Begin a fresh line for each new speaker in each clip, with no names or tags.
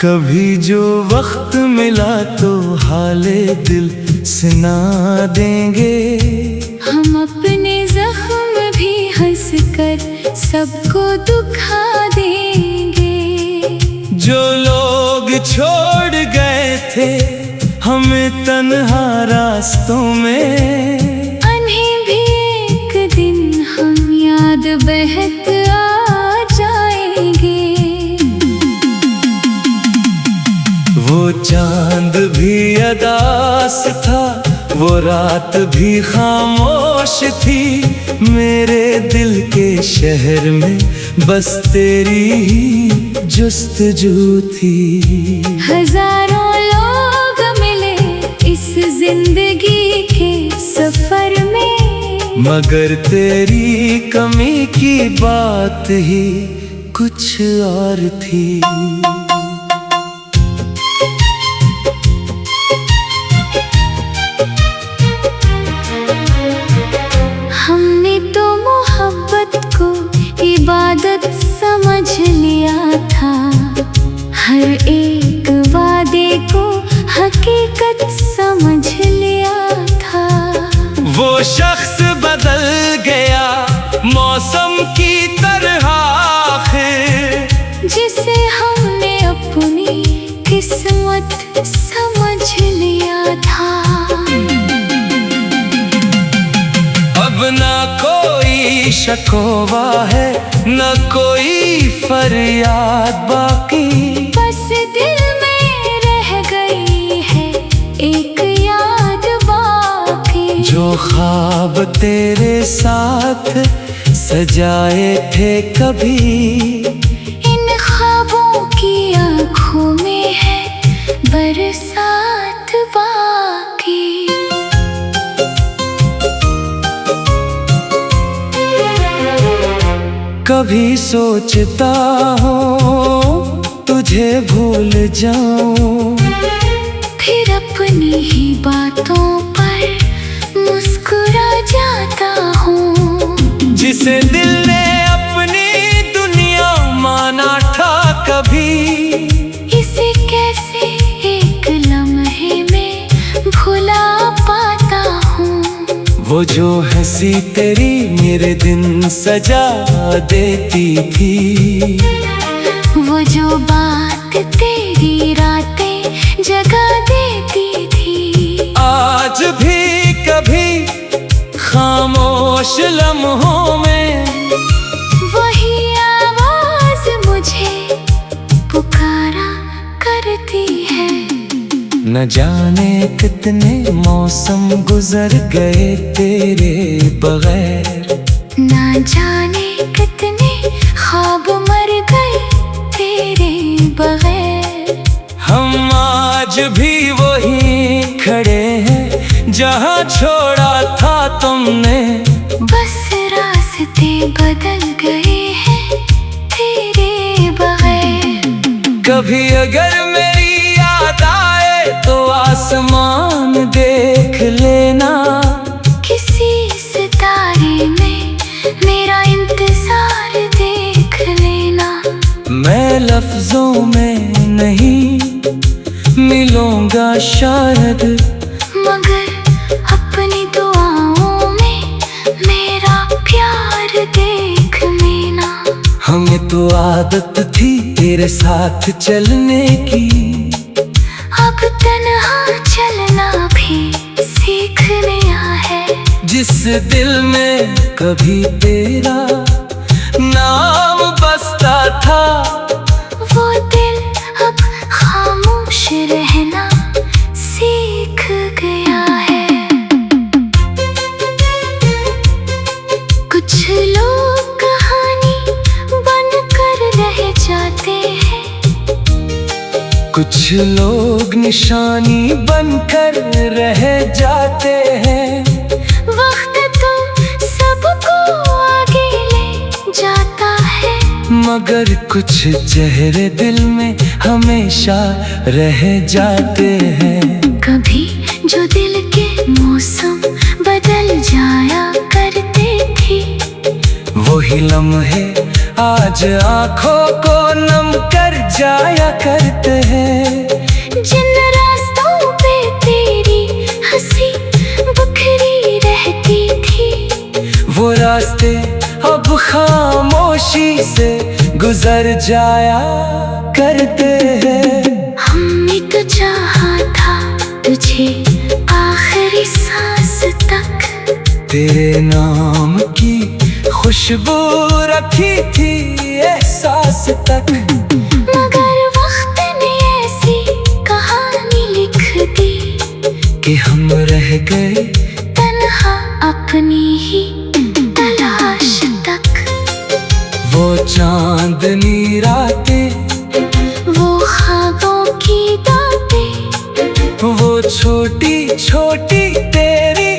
कभी जो वक्त मिला तो हाले दिल सुना देंगे।
हम अपने जख्म भी हंस कर सबको दुखा देंगे।
जो लोग छोड़ गए थे हमें तन्हा रास्तों में,
उन्हें भी एक दिन हम याद बहक आ जाएंगे।
वो चांद भी अदास था, वो रात भी खामोश थी। मेरे दिल के शहर में बस तेरी ही जुस्तजू थी।
हजारों लोग मिले इस जिंदगी के सफर में,
मगर तेरी कमी की बात ही कुछ और थी।
हमने तो मोहब्बत को इबादत समझ लिया था, हर एक वादे को हकीकत समझ लिया था।
वो शख्स बदल गया मौसम की तरह आखिर,
जिसे हमने अपनी किस्मत समझ लिया था।
अब ना कोई शकवा है न कोई फरियाद बाकी,
बस दिल में रह गई है एक याद बाकी।
जो ख्वाब तेरे साथ सजाए थे कभी,
इन ख्वाबों की आँखों में है बरसात बाकी।
कभी सोचता हूँ तुझे भूल जाऊं,
फिर अपनी ही बातों पर मुस्कुरा जाता हूँ।
जिसे दिल ने अपनी दुनिया माना था कभी,
इसे कैसे एक लम्हे में भुला पाता हूँ।
वो जो हंसी तेरी मेरे दिन सजा देती थी,
वो जो बात तेरी रातें जगा देती थी।
आज भी कभी खामोश लम्हों में
वही आवाज मुझे पुकारा करती है।
न जाने कितने मौसम गुजर गए तेरे बगैर,
ना जाने कितने ख्वाब मर गए तेरे बगैर।
हम आज भी वही खड़े हैं जहाँ छोड़ा था तुमने,
बस रास्ते बदल गए हैं तेरे बगैर।
कभी अगर मेरी याद आए तो आसमान देख लेना,
किसी सितारे में मेरा इंतजार देख लेना।
मैं लफ्जों में नहीं मिलूंगा शायद,
मगर अपनी दुआओं में मेरा प्यार देख लेना।
हमें तो आदत थी तेरे साथ चलने की,
अब तन्हा चलना भी सीख लिया है।
जिस दिल में कभी तेरा नाम बसता था,
वो दिल अब खामोश रहना सीख गया है। कुछ लोग कहानी बनकर रह जाते हैं,
कुछ लोग निशानी बनकर रह जाते हैं।
वक्त तो सबको आगे ले जाता है,
मगर कुछ चेहरे दिल में हमेशा रह जाते हैं।
कभी जो दिल के मौसम बदल जाया करते थे,
वही लम्हे आज आंखों को नम कर जाया करते हैं।
जिन रास्तों पे तेरी हंसी बिखरी रहती थी,
वो रास्ते अब खामोशी से गुजर जाया करते हैं।
हमने तो चाहा था तुझे आखिरी सांस तक,
तेरे नाम की खुशबू रखी थी एहसास तक।
मगर वक्त ने ऐसी कहानी लिख दी
कि हम रह गए
तन्हा अपनी ही तलाश तक।
वो चांदनी रातें,
वो ख्वाबों की बातें,
वो छोटी छोटी तेरी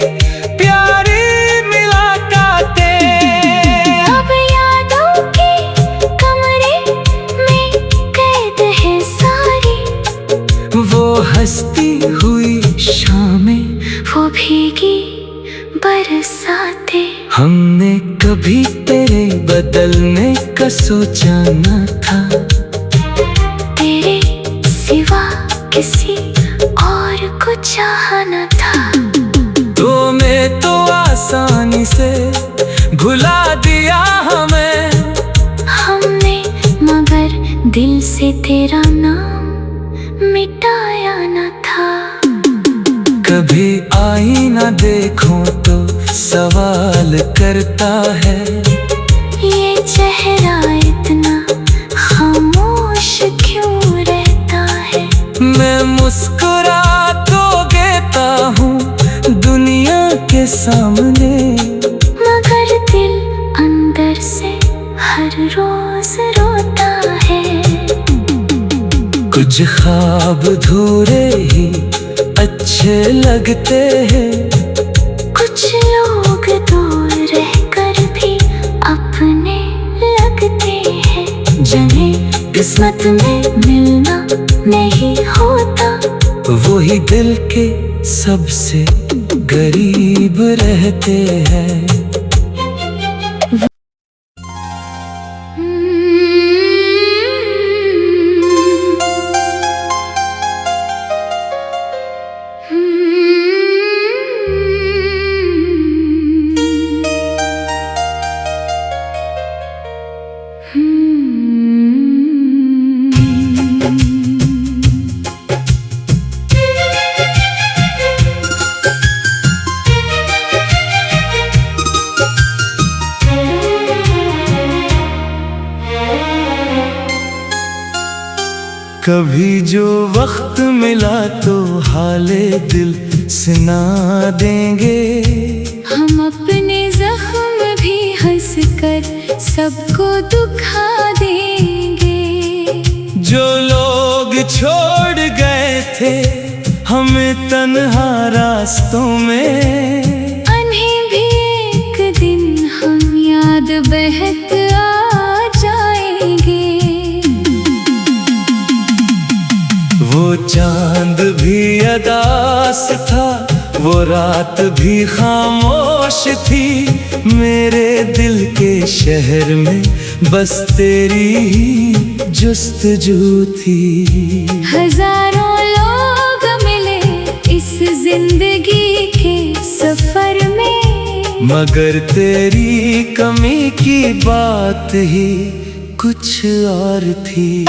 प्यारी मुलाकातें।
अब यादों के कमरे में कैद है सारी,
वो हंसती हुई शामें,
वो भीगी बरसातें।
हमने कभी तेरे बदलने का सोचा न था।
तेरे सिवा किसी और को चाहा न था।
तूने तो आसानी से भुला दिया हमें,
हमने मगर दिल से तेरा नाम मिटाया न था।
कभी आईना देखूं तो सवाल करता है,
ये चेहरा इतना खामोश क्यों रहता है।
मैं मुस्कुरा तो देता हूँ दुनिया के सामने,
मगर दिल अंदर से हर रोज रोता है।
कुछ ख्वाब धूरे ही अच्छे लगते हैं,
कुछ लोग दूर रहकर भी अपने लगते हैं। जिन्हें किस्मत में मिलना नहीं होता,
वही दिल के सबसे करीब रहते हैं। कभी जो वक्त मिला तो हाले दिल सुना देंगे,
हम अपने जख्म भी हंस कर सबको दुखा देंगे।
जो लोग छोड़ गए थे हमें तन्हा रास्तों में,
उन्हें भी एक दिन हम याद बहक आ जाएंगे।
वो चांद भी अदास था, वो रात भी खामोश थी। मेरे दिल के शहर में बस तेरी ही जुस्तजू थी।
हजारों लोग मिले इस जिंदगी के सफर में,
मगर तेरी कमी की बात ही कुछ और थी।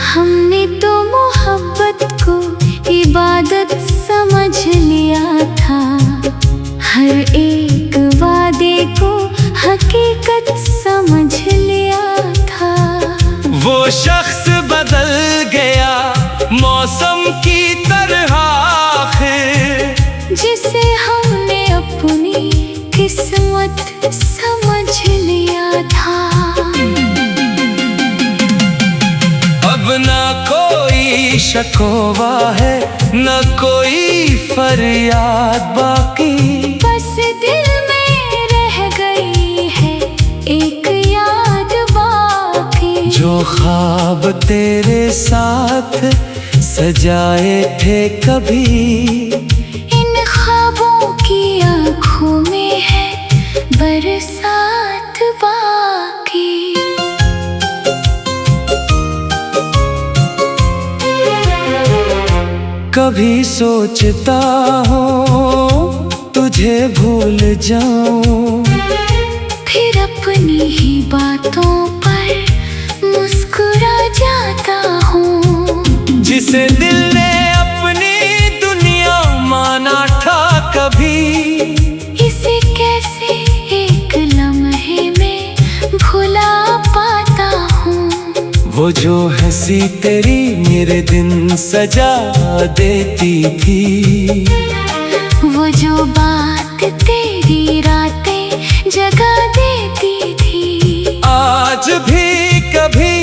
हमने तो मोहब्बत को इबादत समझ लिया था, हर एक वादे को हकीकत समझ लिया था।
वो शख्स बदल गया मौसम की तरह आखिर,
जिसे हमने अपनी किस्मत समझ लिया था।
अब ना कोई शकवा है न कोई फरियाद बाकी,
बस दिल में रह गई है एक याद बाकी।
जो ख्वाब तेरे साथ सजाए थे कभी।
इन ख्वाबों की आँखों में है बरसात बाकी।
कभी सोचता हूँ तुझे भूल जाऊं,
फिर अपनी ही बातों पर मुस्कुरा जाता हूँ।
जिसे दिल ने अपनी दुनिया माना था कभी,
इसे कैसे एक लम्हे में भुला पाता हूँ।
वो जो हंसी तेरी मेरे दिन सजा देती थी, वो
जो बात तेरी रातें जगा देती थी।
आज भी कभी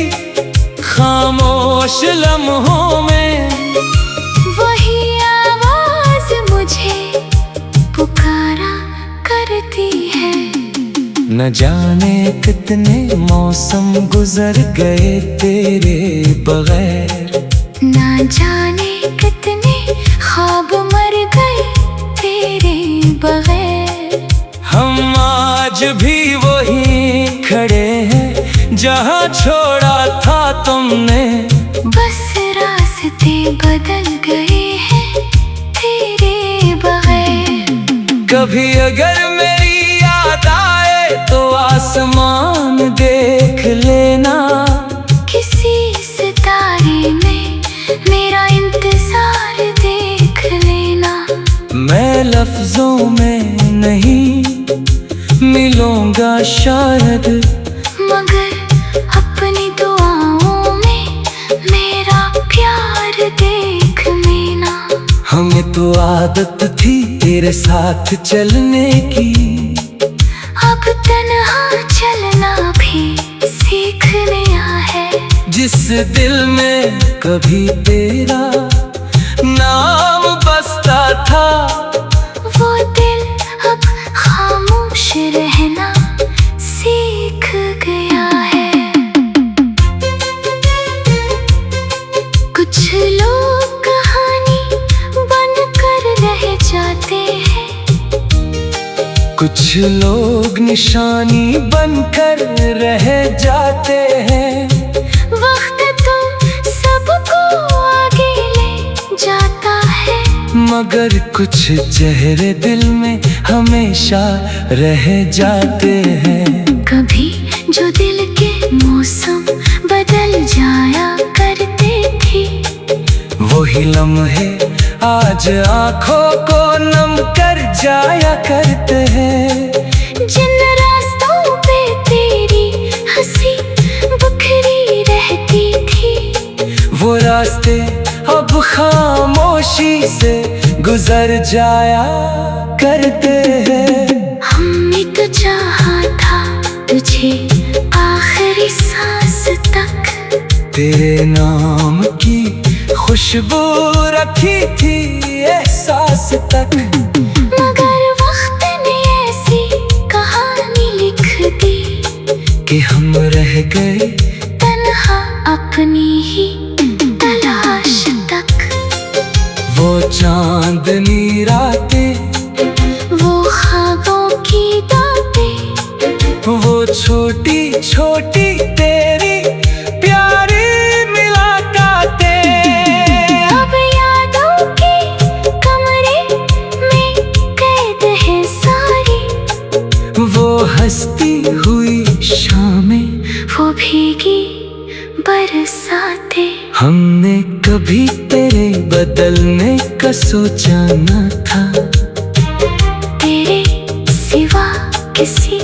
खामोश लम्हों में
वही आवाज मुझे पुकारा करती है।
न जाने कितने मौसम गुजर गए तेरे बगैर,
न जाने कितने ख्वाब मर गए तेरे बगैर।
हम आज भी वहीं खड़े हैं जहाँ छोड़ा था तुमने।
बस रास्ते बदल गए हैं तेरे बगैर।
कभी अगर मेरी याद आए तो आसमान देख लेना,
किसी सितारे में मेरा इंतजार देख लेना।
मैं लफ्जों में नहीं मिलूंगा शायद,
मगर अपनी दुआओं में मेरा प्यार देख लेना।
हमें तो आदत थी तेरे साथ चलने की,
अब तन्हा चलना भी सीखने है।
जिस दिल में कभी तेरा नाम बसता था,
वो दिल अब खामोश रहना सीख गया है। कुछ लोग कहानी बनकर रह जाते हैं,
कुछ लोग निशानी बनकर रह जाते हैं।
वक्त तो सबको आगे ले जाता है,
मगर कुछ चेहरे दिल में हमेशा रह जाते हैं।
कभी जो दिल के मौसम बदल जाया करते थे,
वही लम्हे आज आंखों को नम कर जाया करते हैं।
जिन रास्तों पे तेरी हंसी बिखरी रहती थी,
वो रास्ते अब खामोशी से गुजर जाया करते हैं।
हमने तो चाहा था तुझे आखिरी सांस तक,
तेरे नाम की खुशबू रखी थी एहसास तक।
मगर वक्त ने ऐसी कहानी लिख दी
कि हम रह गए
तन्हा अपनी ही तलाश तक।
वो चांदनी रातें,
वो ख्वाबों की बातें,
वो छोटी छोटी तेरी प्यारी मुलाकातें,
अब यादों के कमरे में कैद है सारी।
वो हंसती हुई शामें,
वो भीगी बरसातें।
हमने कभी तेरे बदलने का सोचा न था,
तेरे सिवा किसी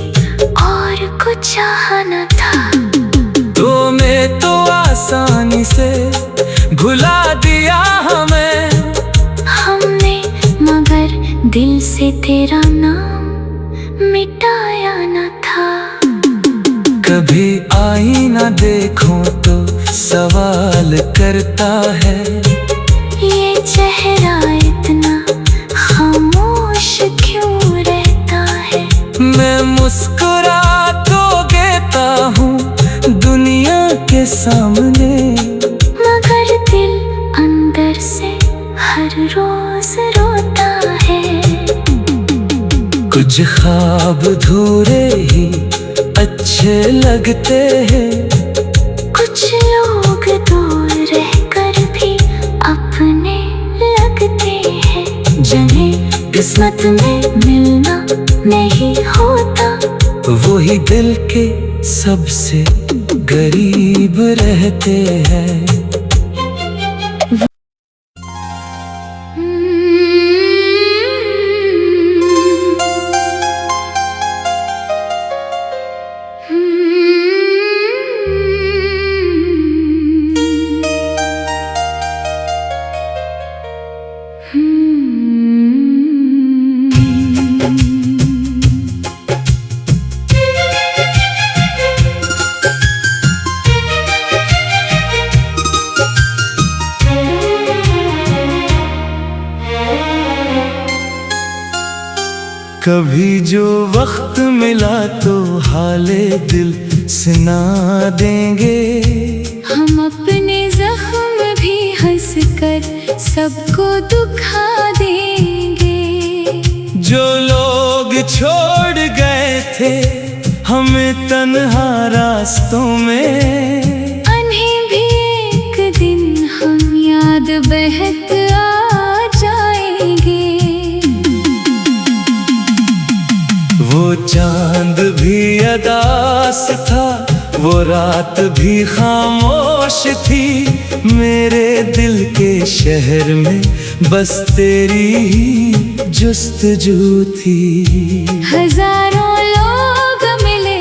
और को चाहना था।
तुम्हें तो आसानी से भुला दिया हमें,
हमने मगर दिल से तेरा नाम मिटाया न था।
कभी आईना देखूं तो सवाल करता है,
ये चेहरा इतना खामोश क्यों रहता है।
मैं मुस्कुरा तो देता हूँ दुनिया के सामने,
मगर दिल अंदर हर रोज रोता है।
कुछ ख्वाब अधूरे ही अच्छे लगते हैं,
कुछ लोग दूर रहकर भी अपने लगते हैं। जिन्हें किस्मत में मिलना नहीं होता,
वही दिल के सबसे करीब रहते हैं। कभी जो वक्त मिला तो हाले दिल सुना देंगे।
हम अपने जख्म भी हंस कर सबको दुखा देंगे।
जो लोग छोड़ गए थे हमें तन्हा रास्तों में,
उन्हें भी एक दिन हम याद बहत आ जाएंगे।
वो चांद भी अदास था, वो रात भी खामोश थी। मेरे दिल के शहर में बस तेरी ही जुस्तजू थी।
हजारों लोग मिले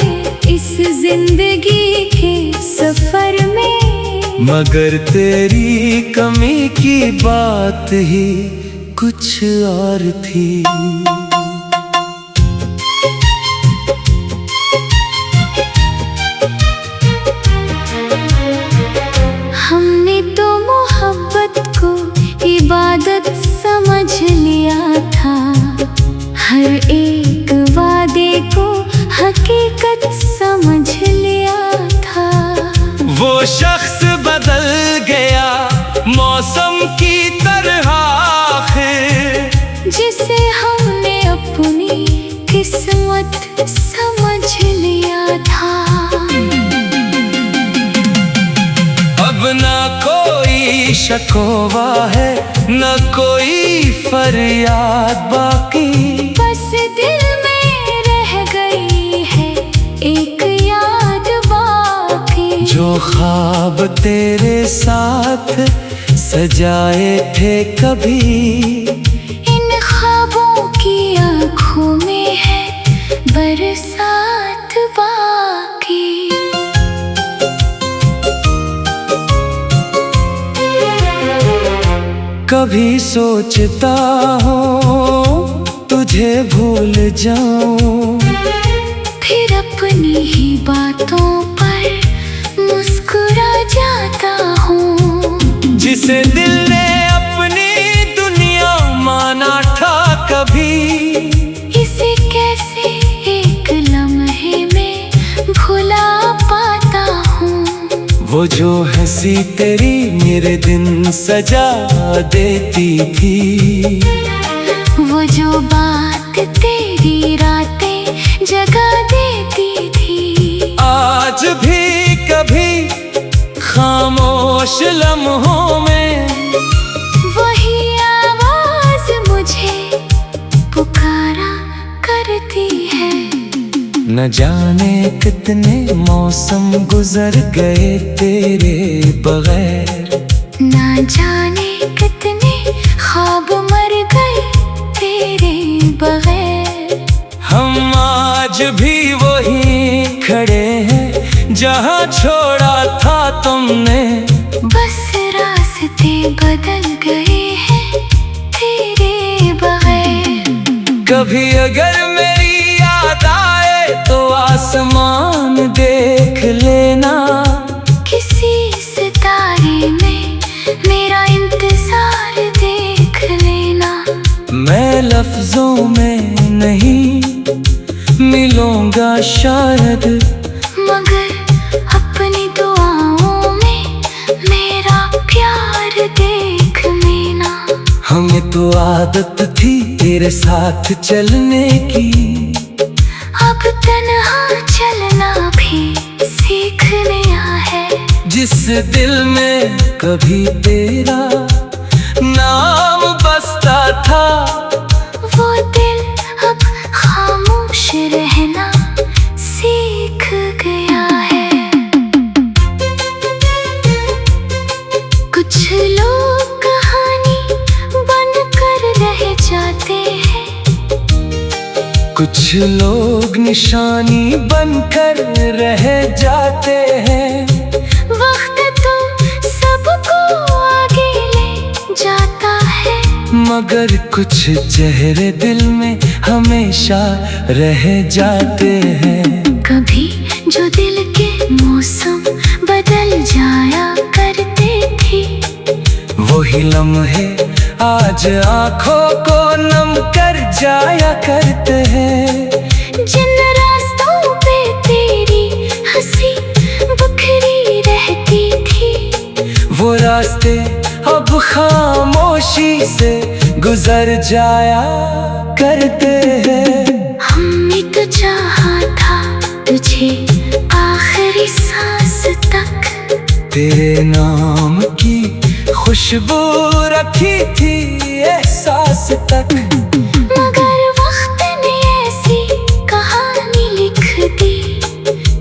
इस जिंदगी के सफर में,
मगर तेरी कमी की बात ही कुछ और थी।
हमने तो मोहब्बत को इबादत समझ लिया था, हर एक वादे को हकीकत समझ लिया था।
वो शख्स बदल गया मौसम की तरह आखिर,
जिसे हमने अपनी किस्मत समझ लिया था।
अब ना कोई शकवा है, न कोई फरियाद बाकी।
बस दिल में रह गई है एक याद बाकी।
जो ख्वाब तेरे साथ सजाए थे कभी,
इन ख्वाबों की आँखों में है बरसात बाकी।
कभी सोचता हूँ तुझे भूल जाऊं,
फिर अपनी ही बातों पर मुस्कुरा जाता हूँ।
जिसे दिल ने अपनी दुनिया माना था कभी,
इसे कैसे एक लम्हे में भुला पाता हूँ।
वो जो हंसी तेरी मेरे दिन सजा देती थी,
वो जो बात तेरी रातें जगा देती थी।
आज भी कभी खामोश लम्हों में
वही आवाज मुझे पुकारा करती है।
न जाने कितने मौसम गुजर गए तेरे बगैर,
ना जाने कितने ख्वाब मर गए तेरे बगैर।
हम आज भी वही खड़े हैं जहाँ छोड़ा था तुमने।
बस रास्ते बदल गए हैं तेरे बगैर।
कभी अगर मेरी याद आए तो आसमान देख लेना,
किसी सितारे में मेरा इंतजार देख लेना।
मैं लफ्जों में नहीं मिलूंगा शायद,
मगर अपनी दुआओं में मेरा प्यार देख लेना।
हमें तो आदत थी तेरे साथ चलने की,
अब तन्हा चलना भी सीख लिया है।
जिस दिल में कभी तेरा नाम बसता था,
वो दिल अब खामोश रहना सीख गया है। कुछ लोग कहानी बनकर रह जाते हैं,
कुछ लोग निशानी बनकर रह जाते हैं।
वक्त तो सबको आगे ले जाता है,
मगर कुछ चेहरे दिल में हमेशा रह जाते हैं।
कभी जो दिल के मौसम बदल जाया करते थे,
वही लम्हे आज आंखों को नम कर जाया करते हैं।
जिन रास्तों पे तेरी हंसी बिखरी रहती थी,
वो रास्ते अब खामोशी से गुजर जाया करते हैं।
हमने तो चाहा था तुझे आखिरी सांस तक,
तेरे नाम की खुशबू रखी थी एहसास तक,
मगर वक्त ने ऐसी कहानी लिख दी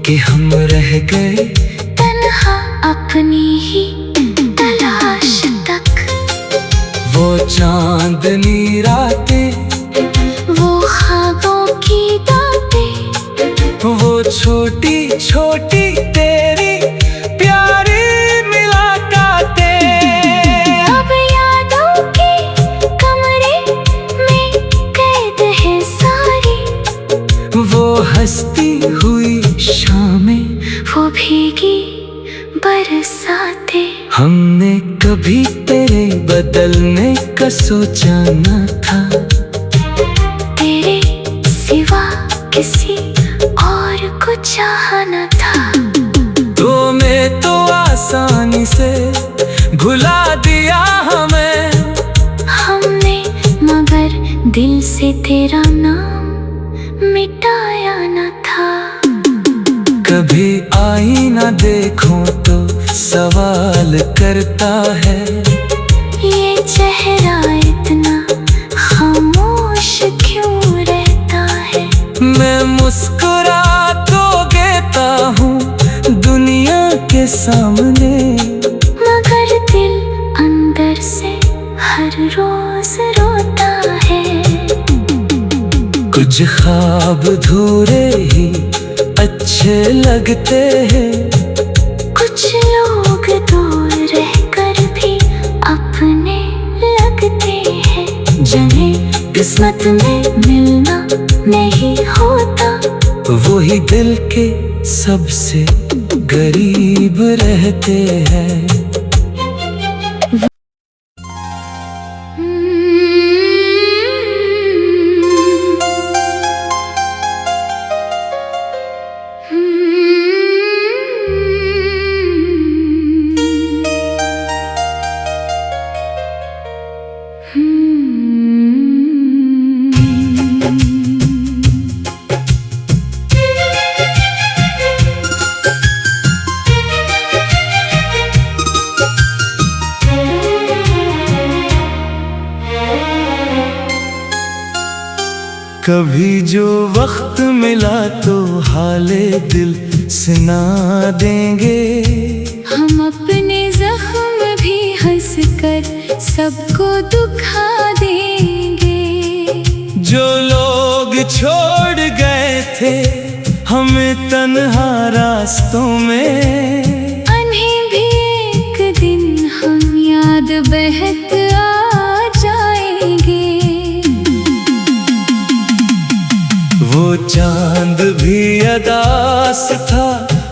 कि हम रह गए
तन्हा अपनी ही तलाश तक।
वो चांदनी रातें,
वो ख्वाबों की बातें,
वो छोटी छोटी तेरी प्यारी मुलाकातें,
अब यादों के कमरे में कैद है सारी।
वो हंसती हुई शामें,
वो भीगी बरसातें,
हमने कभी तेरे बदलने का सोचा न था।
तेरे सिवा किसी और को चाहा न था।
तुम्हें तो आसानी से भुला दिया हमें,
हमने मगर दिल से तेरा नाम मिटाया न था।
कभी आईना देखूं तो सवाल करता है,
ये चेहरा इतना खामोश क्यों रहता है।
मैं मुस्कुरा तो देता हूँ दुनिया के सामने,
मगर दिल अंदर से हर रोज रोता है।
कुछ ख्वाब अधूरे ही अच्छे लगते हैं,
कुछ लोग दूर रहकर भी अपने लगते हैं। जिन्हें किस्मत में मिलना नहीं होता,
वही दिल के सबसे गरीब रहते हैं। कभी जो वक्त मिला तो हाले दिल सुना देंगे,
हम अपने जख्म भी हंस कर सबको दुखा देंगे।
जो लोग छोड़ गए थे हमें तन्हा रास्तों में,
उन्हें भी एक दिन हम याद बहक आ जाएंगे।
वो चांद भी अदास था,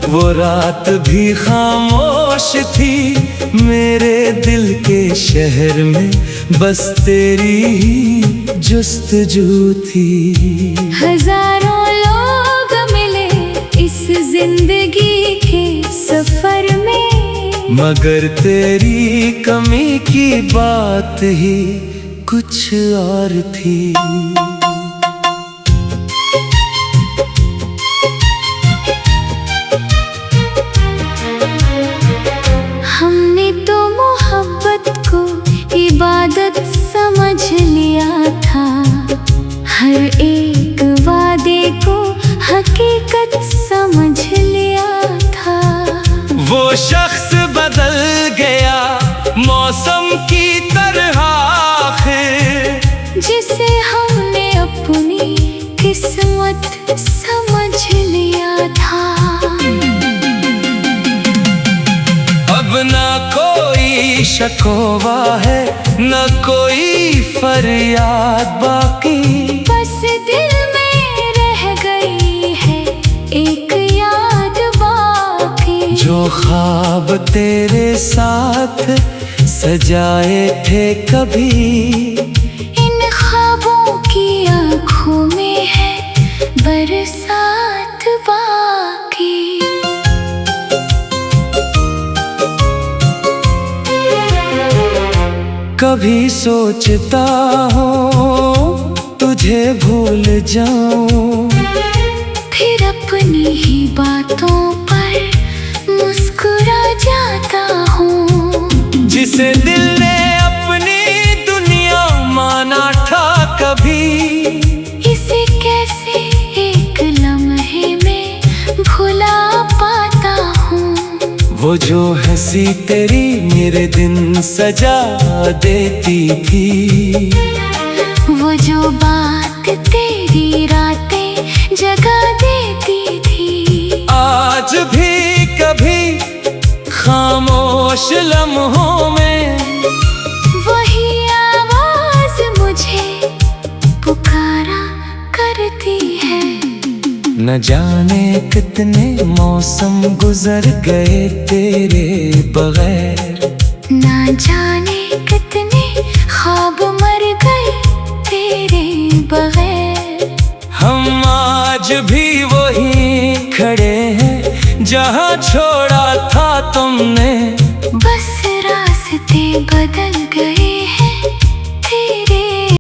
वो रात भी खामोश थी, मेरे दिल के शहर में बस तेरी ही जुस्तजू थी।
हजारों लोग मिले इस जिंदगी के सफर में,
मगर तेरी कमी की बात ही कुछ और थी।
हमने तो मोहब्बत को इबादत समझ लिया था, हर एक वादे को हकीकत समझ लिया था।
वो शख्स बदल गया मौसम की तरह आखिर,
जिसे हमने अपनी किस्मत समझ लिया था।
अब ना कोई शकवा है, न कोई फरियाद बाकी,
बस दिल में रह गई है एक याद बाकी।
जो ख्वाब तेरे साथ सजाए थे कभी,
इन ख्वाबों की आँखों में है बरसात बाकी।
कभी सोचता हूँ तुझे भूल जाऊं,
फिर अपनी ही बातों पर मुस्कुरा जाता हूँ।
जिसे दिल ने अपनी दुनिया माना था कभी,
इसे कैसे एक लम्हे में भुला पाता हूँ।
वो जो हंसी तेरी मेरे दिन सजा देती थी, वो
जो बात तेरी रातें जगा देती थी।
आज भी कभी खामोश लम्हों में
वही आवाज मुझे पुकारा करती है।
न जाने कितने मौसम गुजर गए तेरे बगैर,
न जाने कितने ख्वाब मर गए तेरे बगैर।
हम आज भी वही खड़े हैं जहाँ छोड़ा था तुमने,
बस रास्ते बदल गए।